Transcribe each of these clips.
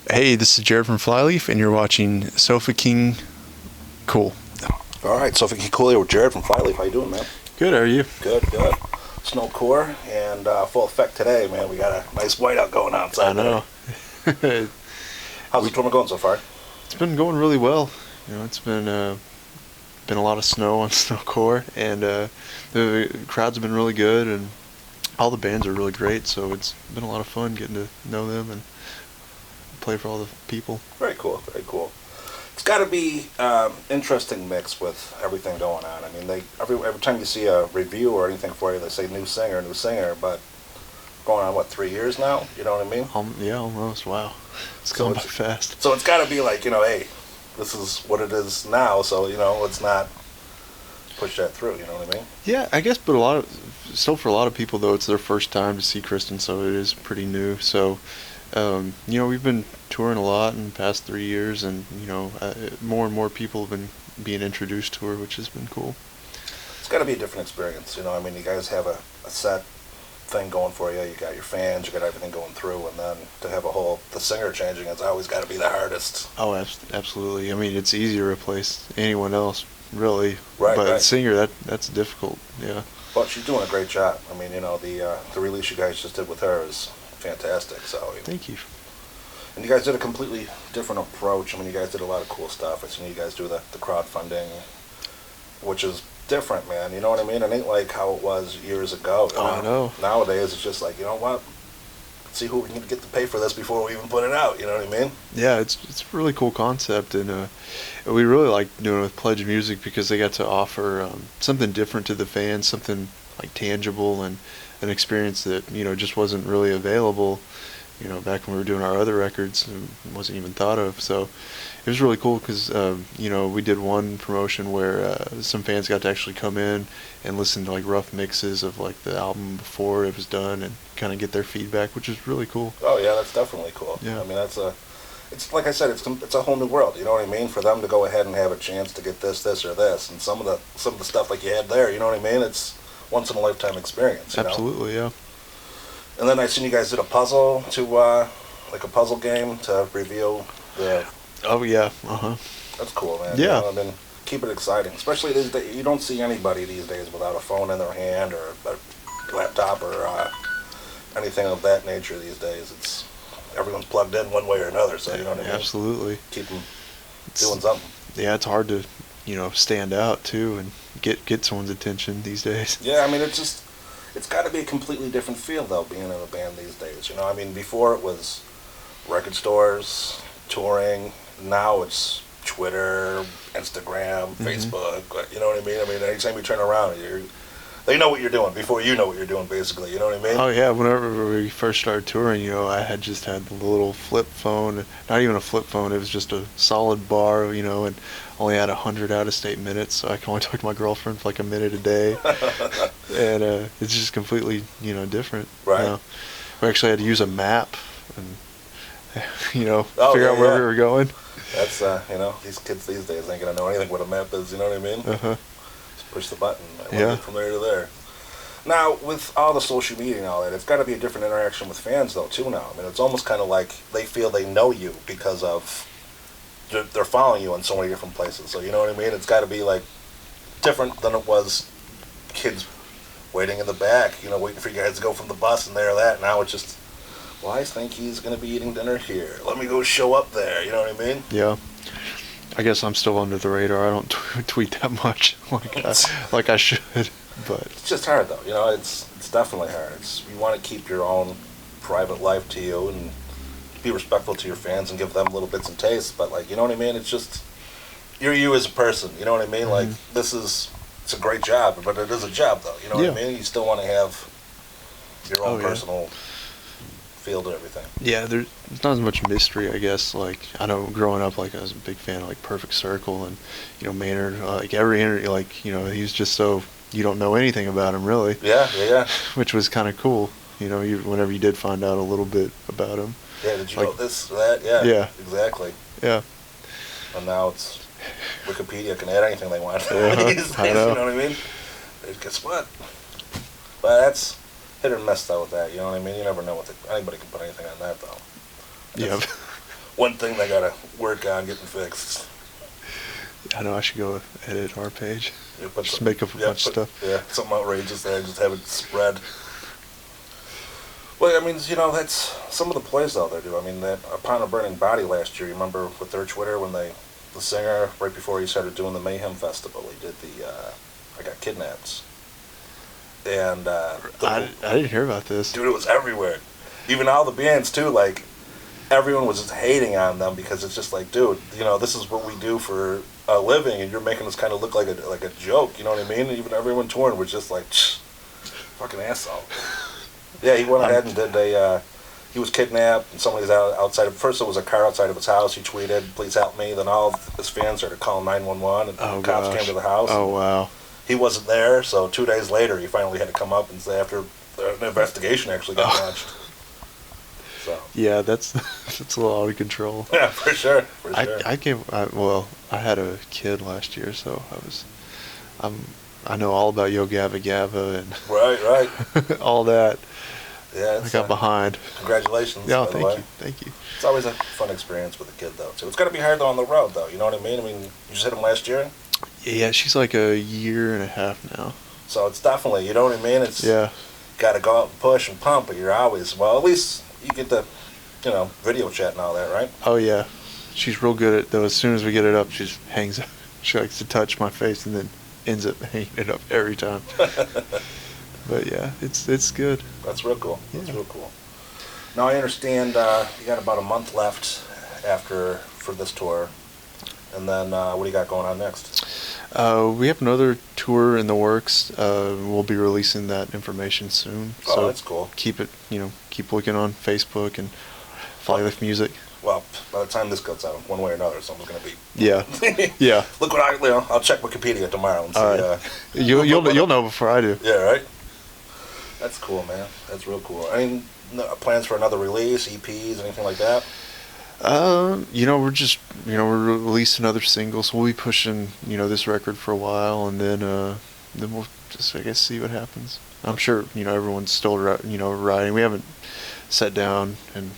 Hey, this is Jared from FlyLeaf, and you're watching Sofa King. Cool. All right, Sophie Cooley with Jared from FlyLeaf. How you doing, man? Good, how are you? Good, good. Snow core and full effect today, man. We got a nice whiteout going on outside. I know. How's the tournament going so far? It's been going really well. It's been a lot of snow on snow core, and the crowds have been really good, and all the bands are really great. So it's been a lot of fun getting to know them and play for all the people. Very cool, very cool. It's got to be interesting mix with everything going on. I mean, every time you see a review or anything for you, they say new singer, but going on, 3 years now? You know what I mean? Yeah, almost. Wow. It's going by fast. So it's got to be like, hey, this is what it is now, so, let's not push that through, you know what I mean? Yeah, I guess, but for a lot of people, though, it's their first time to see Kristen, so it is pretty new. So, we've been touring a lot in the past 3 years, and, more and more people have been being introduced to her, which has been cool. It's got to be a different experience, I mean, you guys have a set thing going for you. You got your fans, you got everything going through, and then to have the singer changing, it's always got to be the hardest. Oh, absolutely. I mean, it's easy to replace anyone else, really. Right, but right. Singer, that's difficult, yeah. But she's doing a great job. I mean, the release you guys just did with her is fantastic. So Thank you. And you guys did a completely different approach. I mean, you guys did a lot of cool stuff. I've seen you guys do the crowdfunding, which is different, man. You know what I mean? It ain't like how it was years ago. I know. Nowadays, it's just like, you know what? Let's see who we can get to pay for this before we even put it out. You know what I mean? Yeah, it's a really cool concept, and we really like doing it with Pledge Music because they got to offer something different to the fans, something like tangible and an experience that just wasn't really available. Back when we were doing our other records, it wasn't even thought of. So it was really cool because, we did one promotion where some fans got to actually come in and listen to like rough mixes of like the album before it was done and kind of get their feedback, which is really cool. Oh yeah, that's definitely cool. Yeah. I mean, it's like I said, it's a whole new world. You know what I mean? For them to go ahead and have a chance to get this, or this, and some of the stuff like you had there. You know what I mean? It's once in a lifetime experience. Absolutely, yeah. And then I seen you guys did a puzzle like a puzzle game to reveal the. Oh yeah. That's cool, man. Yeah. I mean, keep it exciting, especially these days. You don't see anybody these days without a phone in their hand or a laptop or anything of that nature these days. Everyone's plugged in one way or another, so you know what I mean? Absolutely. Keep them doing something. Yeah, it's hard to, stand out too and get someone's attention these days. Yeah, I mean, it's got to be a completely different feel, though, being in a band these days. I mean, before it was record stores, touring. Now it's Twitter, Instagram, Facebook. You know what I mean? I mean, anytime you turn around, they know what you're doing before you know what you're doing, basically. You know what I mean? Oh, yeah. Whenever we first started touring, I had just had the little flip phone. Not even a flip phone. It was just a solid bar, and only had 100 out-of-state minutes, so I can only talk to my girlfriend for like a minute a day. And it's just completely, different. Right. We actually had to use a map and, figure out where we were going. That's, these kids these days ain't going to know anything what a map is, you know what I mean? Uh-huh. Push the button. I went from there to there. Now, with all the social media and all that, it's got to be a different interaction with fans, though, too, now. I mean, it's almost kind of like they feel they know you because of they're following you in so many different places. So, you know what I mean? It's got to be, like, different than it was kids waiting in the back, waiting for you guys to go from the bus and there or that. Now it's just, well, I think he's going to be eating dinner here. Let me go show up there. You know what I mean? Yeah. I guess I'm still under the radar. I don't tweet that much like I should, but it's just hard though. It's definitely hard. You want to keep your own private life to you and be respectful to your fans and give them little bits and tastes. But you know what I mean? It's just you're you as a person. You know what I mean? Mm-hmm. Like it's a great job, but it is a job though. You know what I mean? You still want to have your own personal feel to everything. Yeah, there's not as much mystery, I guess. Like, I know growing up, I was a big fan of, Perfect Circle and, Maynard. Every interview, he was just so, you don't know anything about him, really. Yeah. Which was kind of cool, whenever you did find out a little bit about him. Yeah, did you know this or that? Yeah. Yeah. Exactly. Yeah. And now it's Wikipedia can add anything they want. These days, I know. You know what I mean? Guess what? But that's hit or miss though with that. You know what I mean? You never know anybody can put anything on that though. Yeah. one thing they gotta work on getting fixed. I know I should go edit our page. Yeah, Just make up a bunch of stuff. Yeah, something outrageous there, just have it spread. Well, I mean, that's some of the plays out there do. I mean, that Upon a Burning Body last year, you remember with their Twitter when the singer, right before he started doing the Mayhem Festival, he did the I Got Kidnapped. And I didn't hear about this. Dude, it was everywhere. Even all the bands, too, like, everyone was just hating on them because it's just like, dude, this is what we do for a living, and you're making us kind of look like a joke, you know what I mean? And even everyone touring was just like, fucking asshole. Yeah, he went ahead and did he was kidnapped, and somebody's outside of, first it was a car outside of his house, he tweeted, please help me, then all of his fans started calling 911, and the cops came to the house. Oh, wow. He wasn't there, so 2 days later, he finally had to come up and say after an investigation actually got launched. So. Yeah, that's a little out of control. Yeah, for sure. I had a kid last year, so I know all about Yo Gabba Gabba and right, all that. Yeah, I got behind. Congratulations. Yeah, thank you. It's always a fun experience with a kid, though, too. It's got to be hard, though, on the road, though. You know what I mean? I mean, you just hit him last year? Yeah, she's like a year and a half now. So it's definitely, you know what I mean? It's got to go out and push and pump, but you're always, well, at least you get the, video chat and all that, right? Oh, yeah. She's real good at it, though. As soon as we get it up, she just hangs up. She likes to touch my face and then ends up hanging it up every time. But yeah, it's good. That's real cool. Yeah. That's real cool. Now I understand you got about a month left for this tour, and then what do you got going on next? We have another tour in the works. We'll be releasing that information soon. Oh, so that's cool. Keep looking on Facebook and FlyLeaf Music. Well, by the time this goes out, one way or another, someone's gonna be. Yeah. Yeah. Look what I'll check Wikipedia tomorrow and see. All right. You'll know before I do. Yeah. Right. That's cool, man. That's real cool. I mean, plans for another release, EPs, anything like that? We're releasing another single, so we'll be pushing, this record for a while, and then we'll just, I guess, see what happens. I'm sure, everyone's still, writing. We haven't sat down and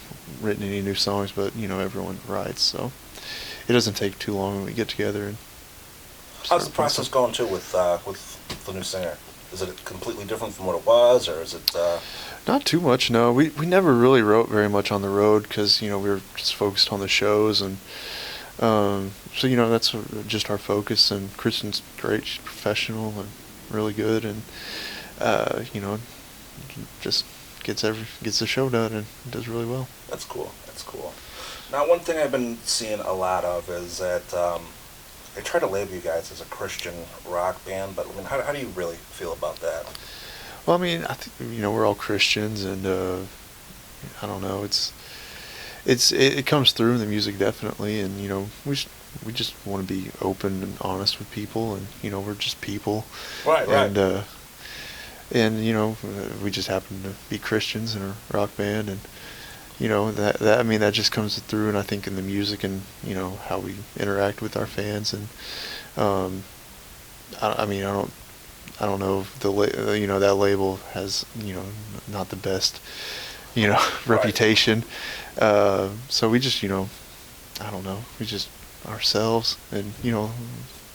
written any new songs, but, everyone writes, so it doesn't take too long when we get together. And how's the process going, too, with the new singer? Is it completely different from what it was, or is it... Not too much, no. We never really wrote very much on the road because, we were just focused on the shows, and so, that's just our focus, and Kristen's great. She's professional and really good, and, just gets the show done and does really well. That's cool. That's cool. Now, one thing I've been seeing a lot of is that they try to label you guys as a Christian rock band, but I mean, how do you really feel about that? Well, I mean, I think we're all Christians, and I don't know. It comes through in the music definitely, and we just want to be open and honest with people, and we're just people. Right. And we just happen to be Christians in a rock band, and that just comes through, and I think in the music and how we interact with our fans, and I don't know if that label has not the best reputation. So we just I don't know, we just ourselves, and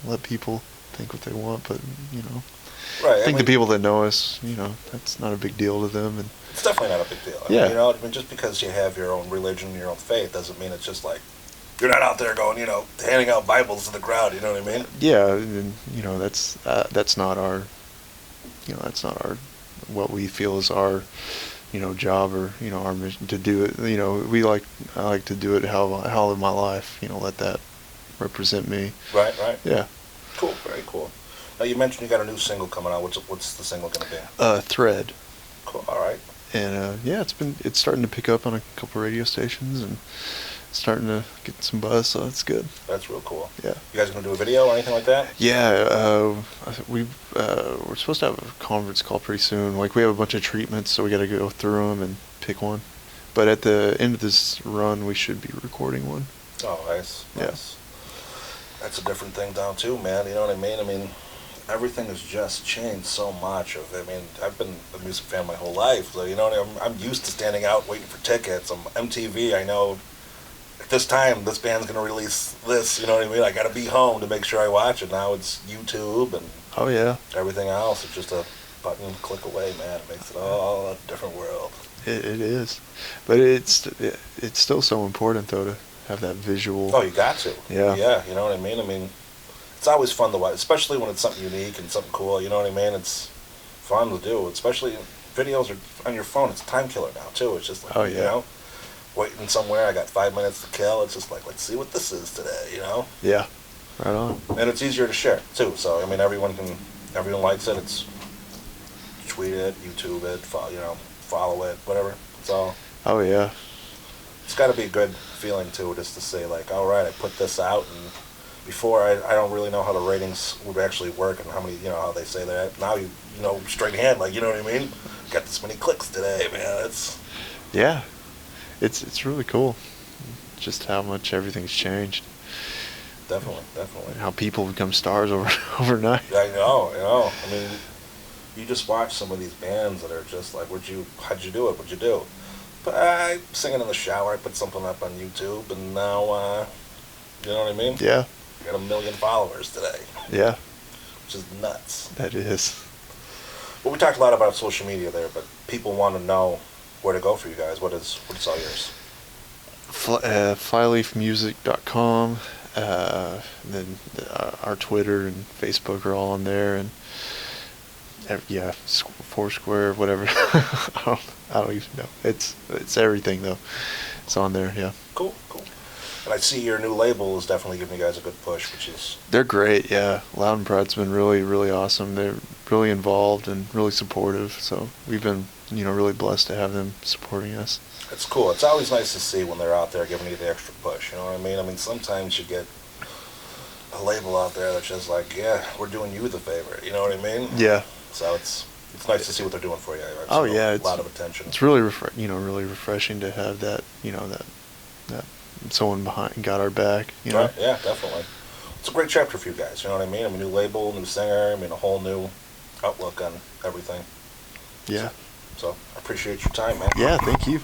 let people think what they want, but right. I think the people that know us, that's not a big deal to them, and it's definitely not a big deal. Yeah. I mean, just because you have your own religion, your own faith, doesn't mean it's just like you're not out there going, handing out Bibles to the crowd. You know what I mean? Yeah, and that's not our, what we feel is our, job, or our mission to do it. I like to do it how I live my life. Let that represent me. Right. Yeah. Cool. Very cool. Now you mentioned you got a new single coming out. What's the single gonna be? Thread. Cool. All right. And it's starting to pick up on a couple radio stations, and starting to get some buzz, so that's good. That's real cool. Yeah. You guys gonna do a video or anything like that? Yeah, we're supposed to have a conference call pretty soon. Like, we have a bunch of treatments, so we got to go through them and pick one. But at the end of this run, we should be recording one. Oh, nice. Yeah. That's a different thing down too, man. You know what I mean? I mean, everything has just changed so much. I've been a music fan my whole life, so I'm used to standing out waiting for tickets. On MTV, I know at this time, this band's going to release this, you know what I mean? I got to be home to make sure I watch it. Now it's YouTube and Oh yeah, everything else. It's just a button click away, man. It makes it all a different world. it is, but it's still so important though to have that visual. Oh, you got to. Yeah. Yeah, you know what I mean? I mean, it's always fun to watch, especially when it's something unique and something cool, you know what I mean? It's fun to do, especially videos are on your phone. It's a time killer now, too. It's just like, Oh, yeah. you know, waiting somewhere, I got 5 minutes to kill. It's just like, let's see what this is today, you know? Yeah, right on. And it's easier to share, too. So, I mean, everyone likes it. It's tweet it, YouTube it, follow it, whatever. It's all. Oh yeah, It's got to be a good feeling too, just to say like, all right, I put this out, and before I don't really know how the ratings would actually work and how many, how they say that. Now you know straight hand, like, you know what I mean? Got this many clicks today, man. It's yeah. It's really cool, just how much everything's changed. definitely. How people become stars overnight. I know. I mean, you just watch some of these bands that are just like, how'd you do it? What'd you do? But I singing in the shower. I put something up on YouTube, and now, you know what I mean? Yeah, Got 1 million followers today, yeah, which is nuts. that is. Well, we talked a lot about social media there, but people want to know where to go for you guys. What's all yours? FlyLeafmusic.com. Then our Twitter and Facebook are all on there, and yeah, Foursquare, whatever. I don't even know. It's everything though. It's on there. Yeah. Cool. And I see your new label is definitely giving you guys a good push, which is They're great. Yeah, Loud and Proud's been really, really awesome. They're really involved and really supportive. So we've been, really blessed to have them supporting us. it's cool. It's always nice to see when they're out there giving you the extra push. You know what I mean? I mean, sometimes you get a label out there that's just like, yeah, we're doing you the favor. You know what I mean? Yeah. So it's nice to see what they're doing for you. I've Oh seen yeah, a lot of attention. It's really really refreshing to have that, that someone behind got our back. Right, yeah, definitely. It's a great chapter for you guys. You know what I mean? I mean, new label, new singer. I mean, a whole new outlook on everything. Yeah. So I appreciate your time, man. Yeah. Thank you.